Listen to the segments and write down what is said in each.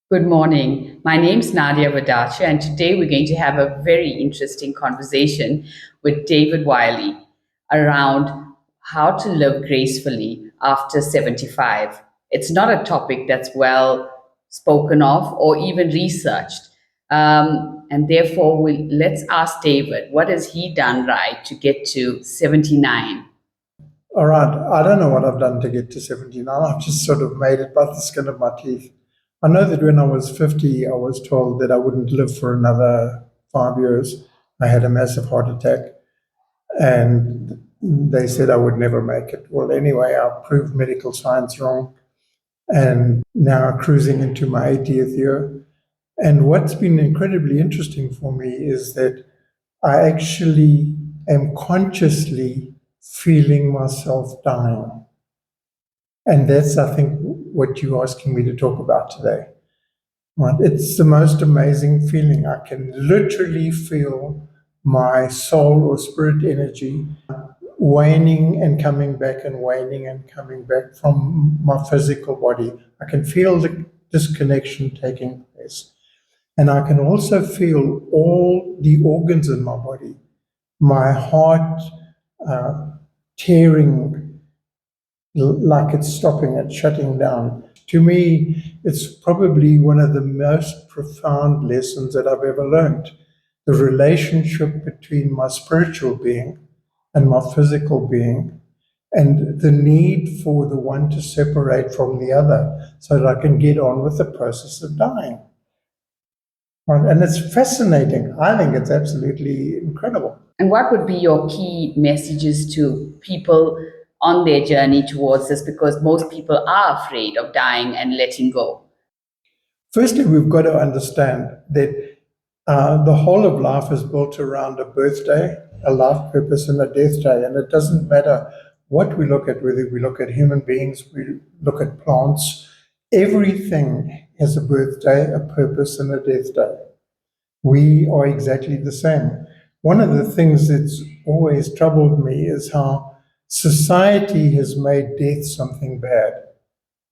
Good morning. My name's Nadia Vadachia, and today we're going to have a very interesting conversation with David Wiley around how to live gracefully after 75. It's not a topic that's well spoken of or even researched. And therefore, let's ask David, what has he done right to get to 79? All right. I don't know what I've done to get to 79. I've just sort of made it by the skin of my teeth. I know that when I was 50, I was told that I wouldn't live for another 5 years. I had a massive heart attack and they said I would never make it. Well, anyway, I proved medical science wrong and now cruising into my 80th year. And what's been incredibly interesting for me is that I actually am consciously feeling myself dying. And that's, I think, what you're asking me to talk about today. Right? It's the most amazing feeling. I can literally feel my soul or spirit energy waning and coming back and waning and coming back from my physical body. I can feel the disconnection taking place. And I can also feel all the organs in my body, my heart tearing like it's stopping it, shutting down. To me, it's probably one of the most profound lessons that I've ever learned. The relationship between my spiritual being and my physical being, and the need for the one to separate from the other so that I can get on with the process of dying. Right? And it's fascinating. I think it's absolutely incredible. And what would be your key messages to people on their journey towards this? Because most people are afraid of dying and letting go. Firstly, we've got to understand that the whole of life is built around a birthday, a life purpose, and a death day. And it doesn't matter what we look at, whether we look at human beings, we look at plants, everything has a birthday, a purpose, and a death day. We are exactly the same. One of the things that's always troubled me is how society has made death something bad.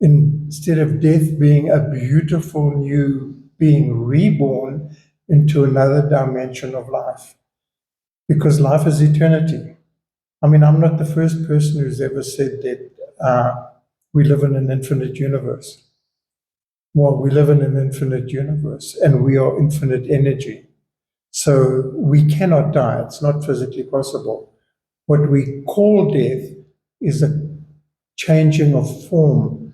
Instead of death being a beautiful new being reborn into another dimension of life, because life is eternity. I mean, I'm not the first person who's ever said that we live in an infinite universe. Well, we live in an infinite universe and we are infinite energy. So we cannot die. It's not physically possible. What we call death is a changing of form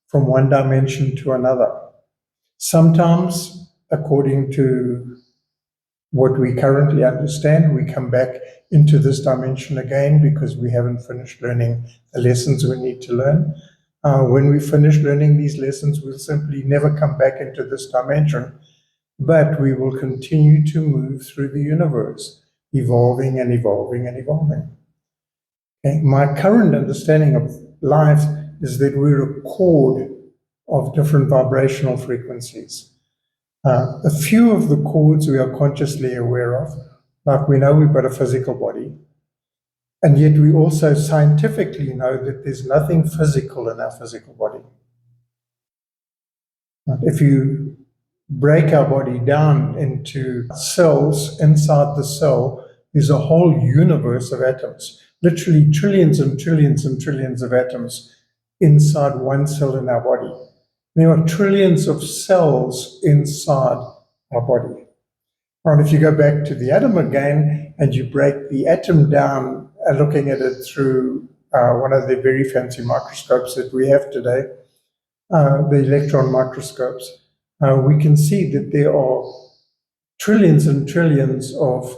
from one dimension to another. Sometimes, according to what we currently understand, we come back into this dimension again because we haven't finished learning the lessons we need to learn. When we finish learning these lessons, we'll simply never come back into this dimension, but we will continue to move through the universe, evolving and evolving and evolving. Okay? My current understanding of life is that we're a chord of different vibrational frequencies. A few of the chords we are consciously aware of, like we know we've got a physical body, and yet we also scientifically know that there's nothing physical in our physical body. If you break our body down into cells, inside the cell, there's a whole universe of atoms, literally trillions and trillions and trillions of atoms inside one cell in our body. There are trillions of cells inside our body. And if you go back to the atom again and you break the atom down, looking at it through one of the very fancy microscopes that we have today, the electron microscopes, we can see that there are trillions and trillions of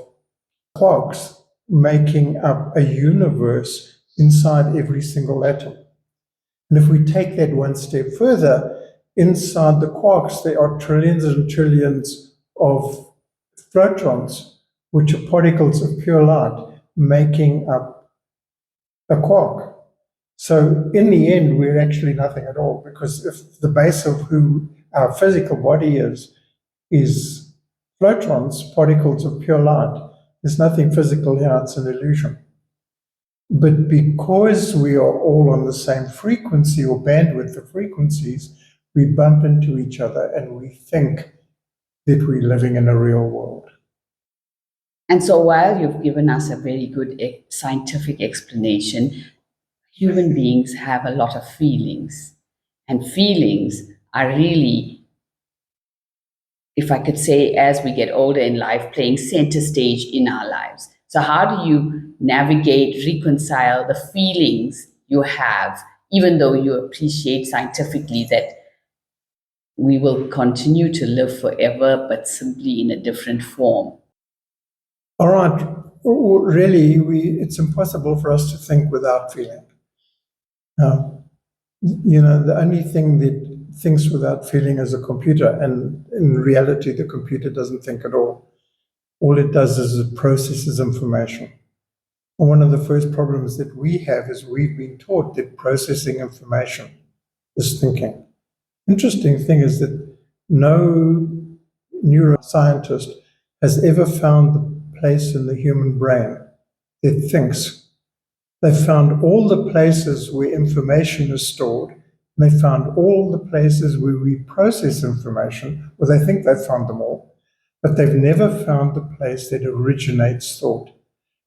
quarks making up a universe inside every single atom. And if we take that one step further, inside the quarks, there are trillions and trillions of photons, which are particles of pure light, making up a quark. So in the end, we're actually nothing at all, because if the base of who our physical body is photons, particles of pure light, there's nothing physical here, it's an illusion. But because we are all on the same frequency or bandwidth of frequencies, we bump into each other and we think that we're living in a real world. And so, while you've given us a very good scientific explanation, human beings have a lot of feelings. And feelings are really, if I could say, as we get older in life, playing center stage in our lives. So, how do you navigate, reconcile the feelings you have, even though you appreciate scientifically that we will continue to live forever, but simply in a different form? All right, really, it's impossible for us to think without feeling. The only thing that thinks without feeling is a computer, and in reality, the computer doesn't think at all. All it does is it processes information. And one of the first problems that we have is we've been taught that processing information is thinking. Interesting thing is that no neuroscientist has ever found the place in the human brain that thinks. They found all the places where information is stored, and they found all the places where we process information, or they think they've found them all, but they've never found the place that originates thought.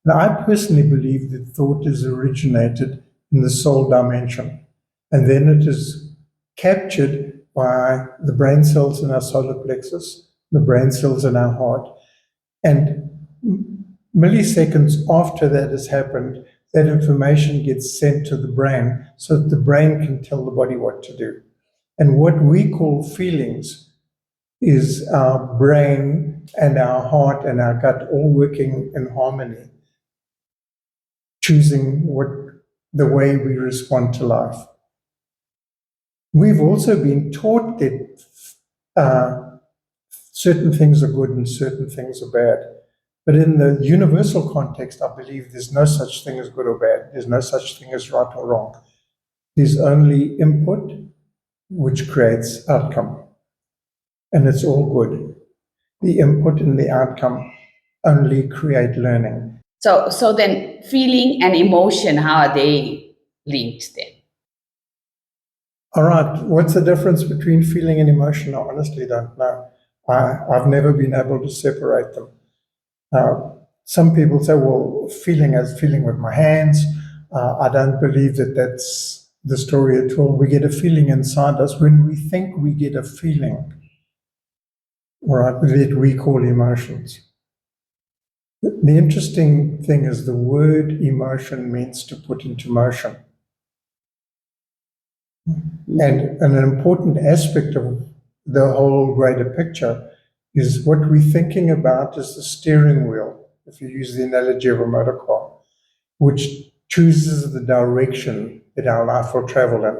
Now, I personally believe that thought is originated in the soul dimension, and then it is captured by the brain cells in our solar plexus, the brain cells in our heart, and milliseconds after that has happened, that information gets sent to the brain so that the brain can tell the body what to do. And what we call feelings is our brain and our heart and our gut all working in harmony, choosing the way we respond to life. We've also been taught that certain things are good and certain things are bad. But in the universal context, I believe there's no such thing as good or bad. There's no such thing as right or wrong. There's only input, which creates outcome. And it's all good. The input and the outcome only create learning. So then feeling and emotion, how are they linked then? All right, what's the difference between feeling and emotion? I honestly don't know. I've never been able to separate them. Some people say, well, feeling as feeling with my hands. I don't believe that that's the story at all. We get a feeling inside us when we think we get a feeling, right, that we call emotions. The interesting thing is the word emotion means to put into motion. And an important aspect of the whole greater picture is what we're thinking about is the steering wheel, if you use the analogy of a motor car, which chooses the direction that our life will travel in.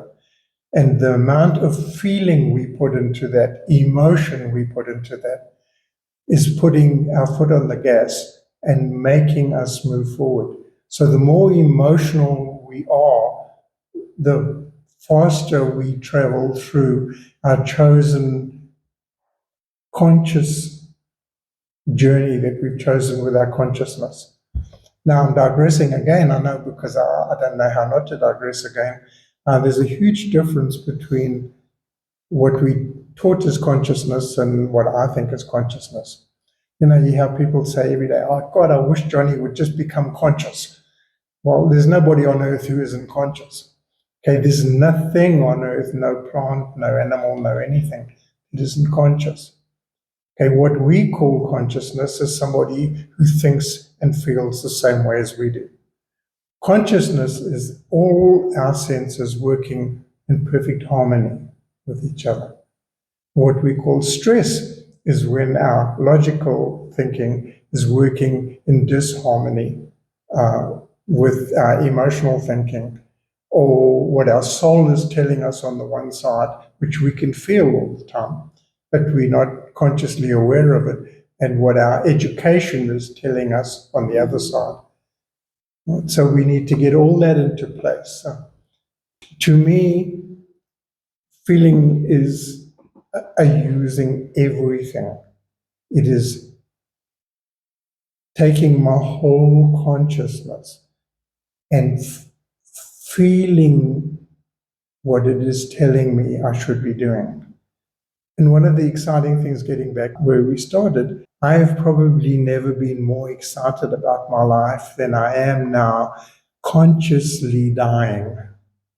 And the amount of feeling we put into that, emotion we put into that, is putting our foot on the gas and making us move forward. So the more emotional we are, the faster we travel through our chosen conscious journey that we've chosen with our consciousness. Now I'm digressing again, I know, because I don't know how not to digress again. There's a huge difference between what we taught as consciousness and what I think is consciousness. You hear people say every day, oh God, I wish Johnny would just become conscious. Well, there's nobody on earth who isn't conscious. Okay, there's nothing on earth, no plant, no animal, no anything that isn't conscious. Okay, what we call consciousness is somebody who thinks and feels the same way as we do. Consciousness is all our senses working in perfect harmony with each other. What we call stress is when our logical thinking is working in disharmony with our emotional thinking, or what our soul is telling us on the one side, which we can feel all the time, but we're not consciously aware of it, and what our education is telling us on the other side. So we need to get all that into place. To me, feeling is using everything. It is taking my whole consciousness and feeling what it is telling me I should be doing. And one of the exciting things, getting back where we started, I have probably never been more excited about my life than I am now, consciously dying.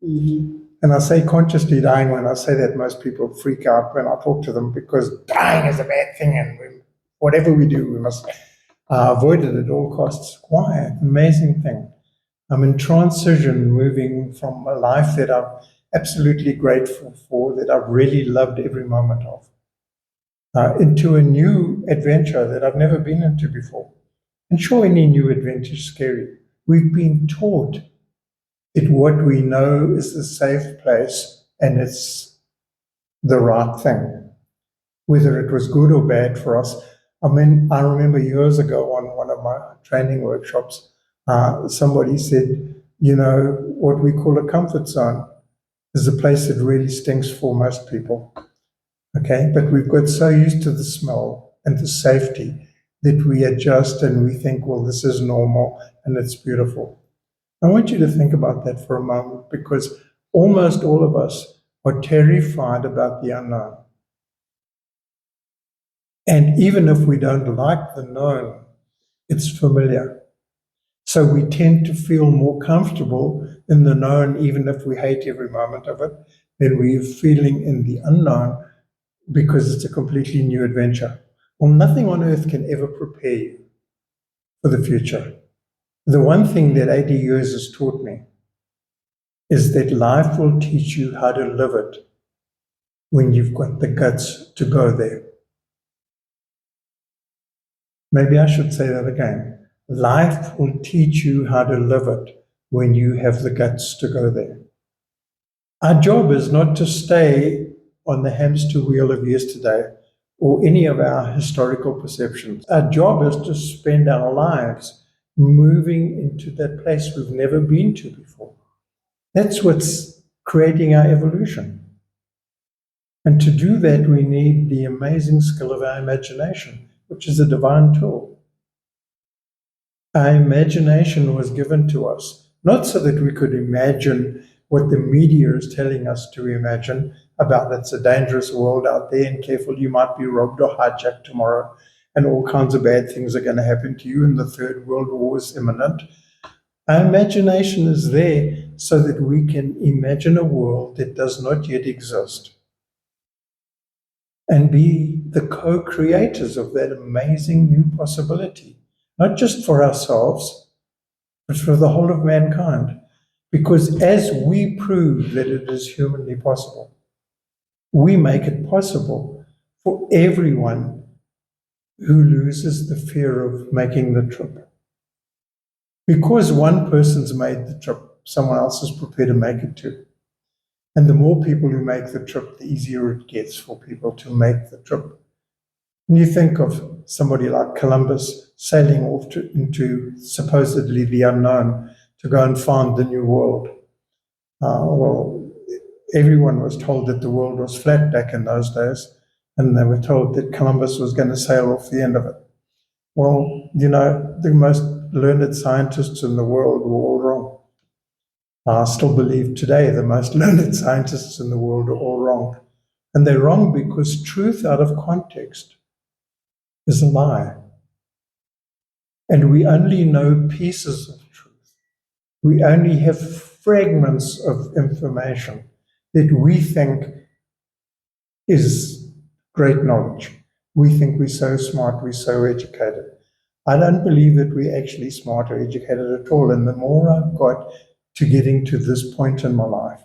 Mm-hmm. And I say consciously dying. When I say that, most people freak out when I talk to them, because dying is a bad thing, and whatever we do, we must avoid it at all costs. Why? Amazing thing. I'm in transition, moving from a life that I'm absolutely grateful for, that I've really loved every moment of, into a new adventure that I've never been into before. And sure, any new adventure is scary. We've been taught that what we know is the safe place and it's the right thing, whether it was good or bad for us. I mean, I remember years ago on one of my training workshops, somebody said, what we call a comfort zone is a place that really stinks for most people. Okay, but we've got so used to the smell and the safety that we adjust and we think, well, this is normal and it's beautiful. I want you to think about that for a moment, because almost all of us are terrified about the unknown. And even if we don't like the known, it's familiar. So we tend to feel more comfortable in the known, even if we hate every moment of it, than we're feeling in the unknown, because it's a completely new adventure. Well, nothing on earth can ever prepare you for the future. The one thing that 80 years has taught me is that life will teach you how to live it when you've got the guts to go there. Maybe I should say that again. Life will teach you how to live it when you have the guts to go there. Our job is not to stay on the hamster wheel of yesterday or any of our historical perceptions. Our job is to spend our lives moving into that place we've never been to before. That's what's creating our evolution. And to do that, we need the amazing skill of our imagination, which is a divine tool. Our imagination was given to us, not so that we could imagine what the media is telling us to imagine about it's a dangerous world out there and careful, you might be robbed or hijacked tomorrow and all kinds of bad things are going to happen to you and the Third World War is imminent. Our imagination is there so that we can imagine a world that does not yet exist and be the co-creators of that amazing new possibility, not just for ourselves, but for the whole of mankind. Because as we prove that it is humanly possible, we make it possible for everyone who loses the fear of making the trip. Because one person's made the trip, someone else is prepared to make it too. And the more people who make the trip, the easier it gets for people to make the trip. And you think of somebody like Columbus sailing off into supposedly the unknown to go and find the new world. Well, everyone was told that the world was flat back in those days, and they were told that Columbus was going to sail off the end of it. Well, the most learned scientists in the world were all wrong. I still believe today the most learned scientists in the world are all wrong. And they're wrong because truth out of context is a lie. And we only know pieces of truth. We only have fragments of information that we think is great knowledge. We think we're so smart, we're so educated. I don't believe that we're actually smart or educated at all. And the more I've got to getting to this point in my life,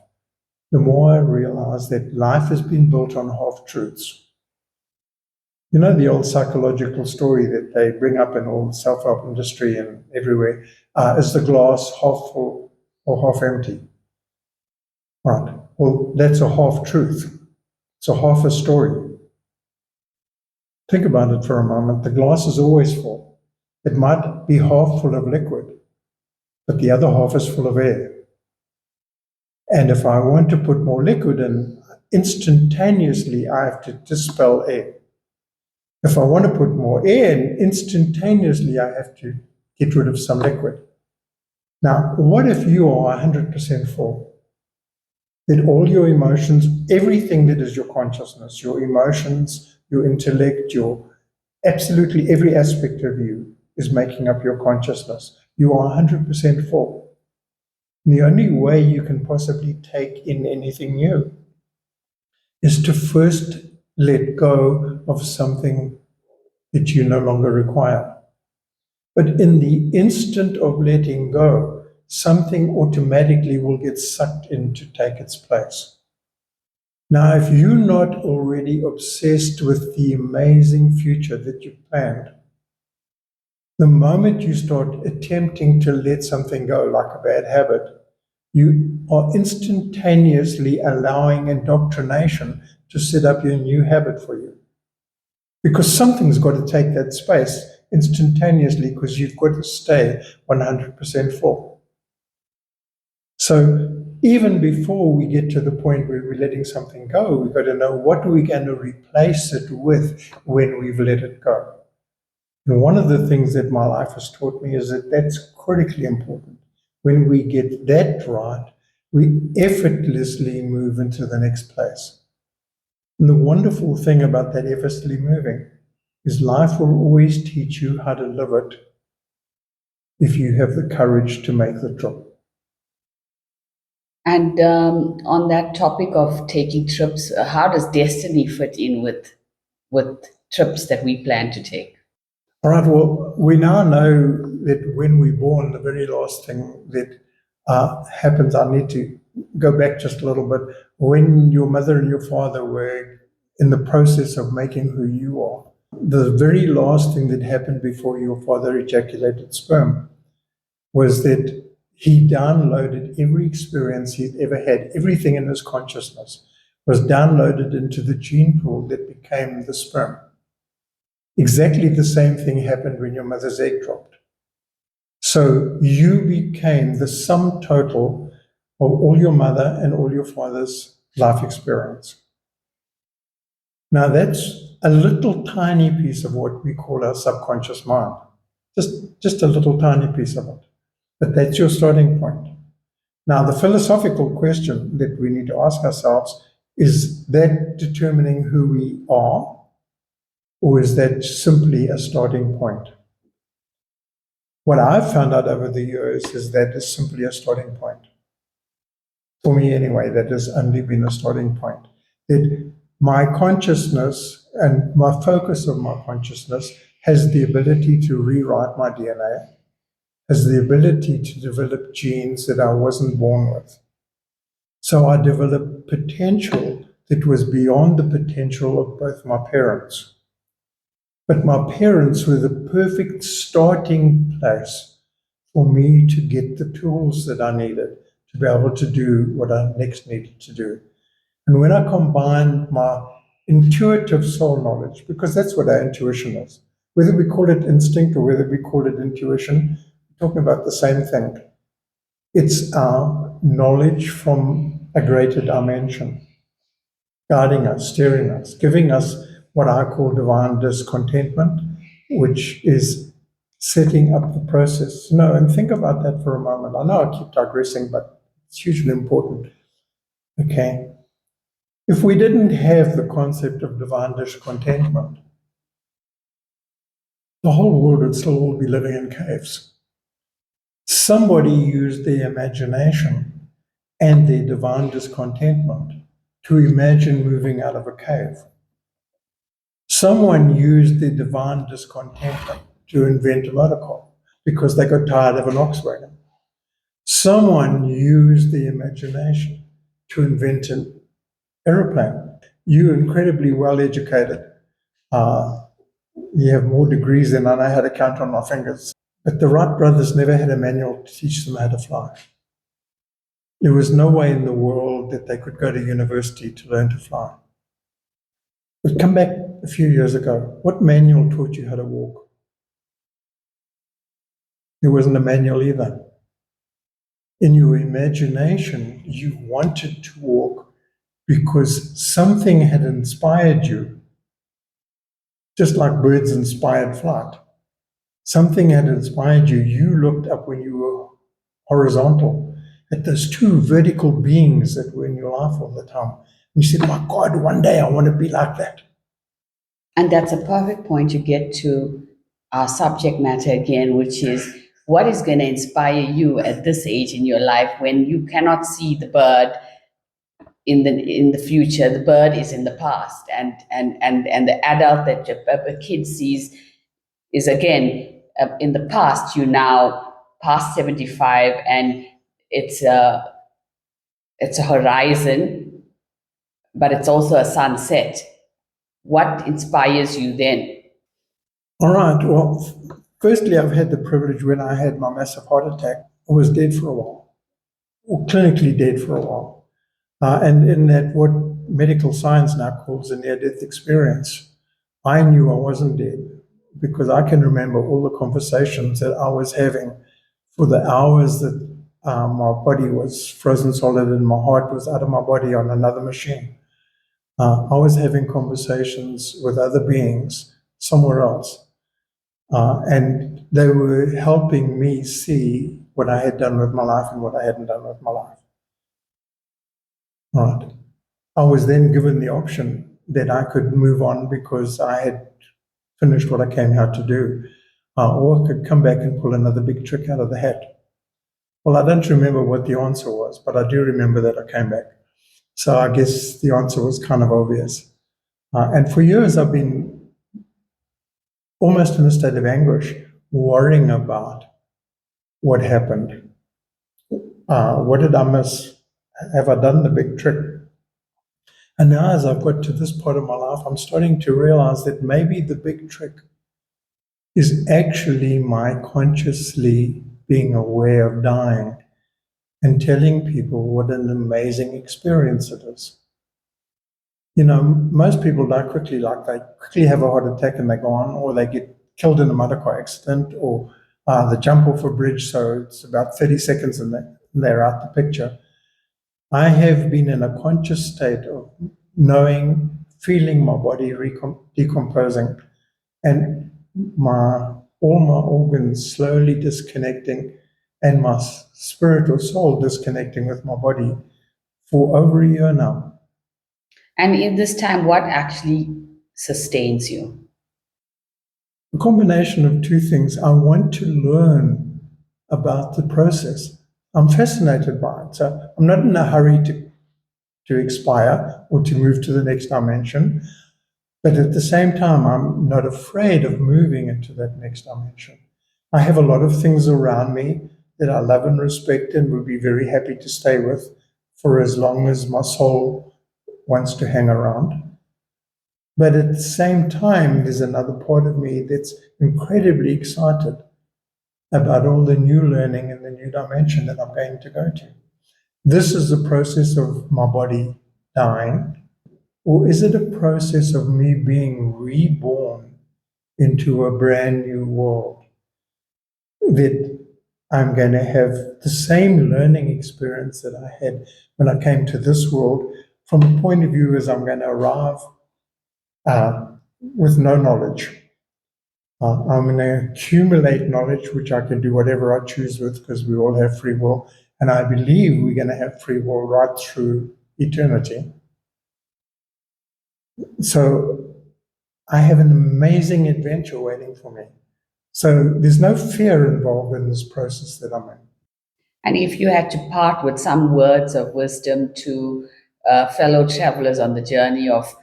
the more I realize that life has been built on half-truths. You know the old psychological story that they bring up in all the self-help industry and everywhere, is the glass half full or half empty? Right. Well, that's a half-truth. It's a half a story. Think about it for a moment. The glass is always full. It might be half full of liquid, but the other half is full of air. And if I want to put more liquid in, instantaneously I have to dispel air. If I want to put more air in, instantaneously I have to get rid of some liquid. Now, what if you are 100% full? that all your emotions, everything that is your consciousness, your emotions, your intellect, your absolutely every aspect of you is making up your consciousness. You are 100% full. And the only way you can possibly take in anything new is to first let go of something that you no longer require. But in the instant of letting go, something automatically will get sucked in to take its place. Now, if you're not already obsessed with the amazing future that you planned, the moment you start attempting to let something go, like a bad habit, you are instantaneously allowing indoctrination to set up your new habit for you. Because something's got to take that space instantaneously because you've got to stay 100% full. So even before we get to the point where we're letting something go, we've got to know what are we going to replace it with when we've let it go. And one of the things that my life has taught me is that that's critically important. When we get that right, we effortlessly move into the next place. And the wonderful thing about that effortlessly moving is life will always teach you how to live it if you have the courage to make the trip. And on that topic of taking trips, how does destiny fit in with trips that we plan to take? All right, well, we now know that when we're born, the very last thing that happens, I need to go back just a little bit. When your mother and your father were in the process of making who you are, the very last thing that happened before your father ejaculated sperm was that he downloaded every experience he'd ever had, everything in his consciousness was downloaded into the gene pool that became the sperm. Exactly the same thing happened when your mother's egg dropped. So you became the sum total of all your mother and all your father's life experience. Now that's a little tiny piece of what we call our subconscious mind. Just a little tiny piece of it. But that's your starting point. Now, the philosophical question that we need to ask ourselves is that determining who we are, or is that simply a starting point? What I've found out over the years is that is simply a starting point. For me, anyway, that has only been a starting point. That my consciousness and my focus of my consciousness has the ability to rewrite my DNA, has the ability to develop genes that I wasn't born with. So I developed potential that was beyond the potential of both my parents. But my parents were the perfect starting place for me to get the tools that I needed to be able to do what I next needed to do. And when I combined my intuitive soul knowledge, because that's what our intuition is, whether we call it instinct or whether we call it intuition, we're talking about the same thing. It's our knowledge from a greater dimension, guiding us, steering us, giving us what I call divine discontentment, which is setting up the process. No, and think about that for a moment. I know I keep digressing, but it's hugely important. Okay. If we didn't have the concept of divine discontentment, the whole world would still all be living in caves. Somebody used their imagination and their divine discontentment to imagine moving out of a cave. Someone used their divine discontentment to invent a motor car because they got tired of an ox wagon. Someone used the imagination to invent an aeroplane. You're incredibly well educated. Uh, you have more degrees than I know how to count on my fingers. But the Wright brothers never had a manual to teach them how to fly. There was no way in the world that they could go to university to learn to fly. But come back a few years ago. What manual taught you how to walk? There wasn't a manual either. In your imagination, you wanted to walk because something had inspired you, just like birds inspired flight. Something had inspired you. You looked up when you were horizontal at those two vertical beings that were in your life all the time. And you said, my God, one day I want to be like that. And that's a perfect point to get to our subject matter again, which is what is going to inspire you at this age in your life when you cannot see the bird in the future. The bird is in the past, and the adult that a kid sees is again in the past. You now past 75, and it's a it's a horizon, but it's also a sunset. What inspires you then? All right. Well, firstly, I've had the privilege when I had my massive heart attack, I was dead for a while, or clinically dead for a while. And in that, what medical science now calls a near death experience, I knew I wasn't dead because I can remember all the conversations that I was having for the hours that my body was frozen solid and my heart was out of my body on another machine. I was having conversations with other beings somewhere else. And they were helping me see what I had done with my life and what I hadn't done with my life. Right. I was then given the option that I could move on because I had finished what I came here to do, or I could come back and pull another big trick out of the hat. Well, I don't remember what the answer was, but I do remember that I came back. So I guess the answer was kind of obvious. And for years, I've been almost in a state of anguish, worrying about what happened. What did I miss? Have I done the big trick? And now, as I've got to this part of my life, I'm starting to realize that maybe the big trick is actually my consciously being aware of dying and telling people what an amazing experience it is. You know, most people die quickly, like they quickly have a heart attack and they're gone, or they get killed in a motor car accident, or they jump off a bridge, so it's about 30 seconds and they're out the picture. I have been in a conscious state of knowing, feeling my body decomposing, and my all my organs slowly disconnecting, and my spirit or soul disconnecting with my body for over a year now. And in this time, what actually sustains you? A combination of two things. I want to learn about the process. I'm fascinated by it. So I'm not in a hurry to expire or to move to the next dimension. But at the same time, I'm not afraid of moving into that next dimension. I have a lot of things around me that I love and respect and would be very happy to stay with for as long as my soul wants to hang around. But at the same time, there's another part of me that's incredibly excited about all the new learning and the new dimension that I'm going to go to. This is the process of my body dying, or is it a process of me being reborn into a brand new world that I'm going to have the same learning experience that I had when I came to this world from the point of view as I'm going to arrive with no knowledge. I'm going to accumulate knowledge, which I can do whatever I choose with because we all have free will. And I believe we're going to have free will right through eternity. So I have an amazing adventure waiting for me. So there's no fear involved in this process that I'm in. And if you had to part with some words of wisdom to fellow travelers on the journey of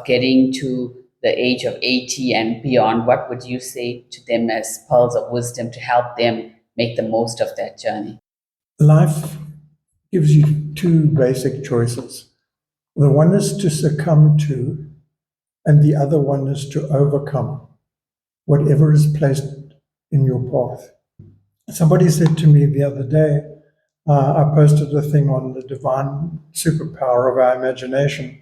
getting to the age of 80 and beyond, what would you say to them as pearls of wisdom to help them make the most of that journey? Life gives you two basic choices. The one is to succumb to, and the other one is to overcome whatever is placed in your path. Somebody said to me the other day, I posted a thing on the divine superpower of our imagination,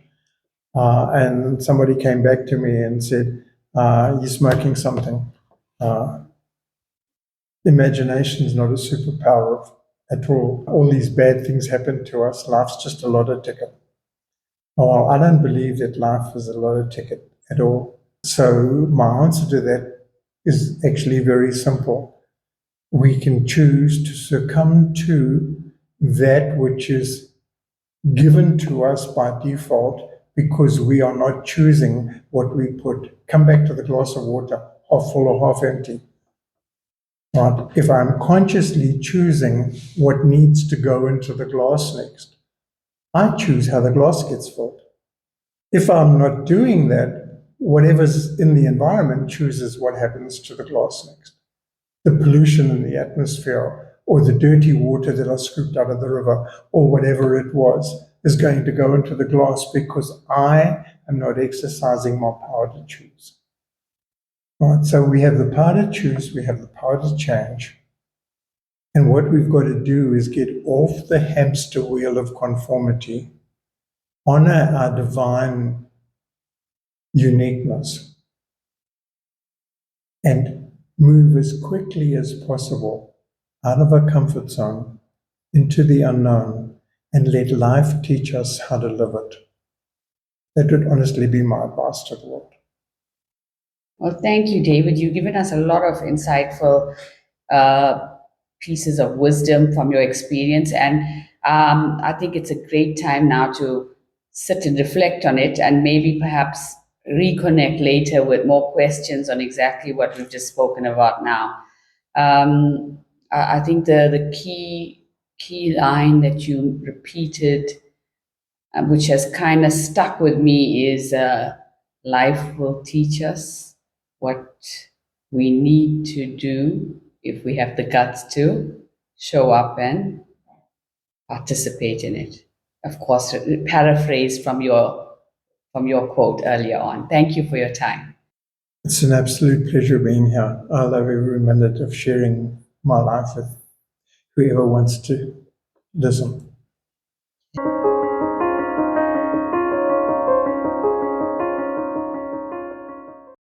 and somebody came back to me and said, you're smoking something. Uh, Imagination is not a superpower at all. All these bad things happen to us. Life's just a lotto ticket. Oh, I don't believe that life is a lotto ticket at all. So my answer to that is actually very simple. we can choose to succumb to that which is given to us by default because we are not choosing what we put. Come back to the glass of water, half full or half empty. Right? If I'm consciously choosing what needs to go into the glass next, I choose how the glass gets filled. If I'm not doing that, whatever's in the environment chooses what happens to the glass next. The pollution in the atmosphere or the dirty water that I scooped out of the river or whatever it was is going to go into the glass because I am not exercising my power to choose. Right, so we have the power to choose, we have the power to change. And what we've got to do is get off the hamster wheel of conformity, honor our divine uniqueness, and move as quickly as possible out of our comfort zone into the unknown and let life teach us how to live it. That would honestly be my advice to the world. Well, thank you, David. You've given us a lot of insightful uh, pieces of wisdom from your experience. And I think it's a great time now to sit and reflect on it and maybe perhaps reconnect later with more questions on exactly what we've just spoken about now. I think the key line that you repeated, which has kind of stuck with me, is life will teach us what we need to do if we have the guts to show up and participate in it. Of course, paraphrase from your quote earlier on. Thank you for your time. It's an absolute pleasure being here. I love every minute of sharing my life with whoever wants to listen.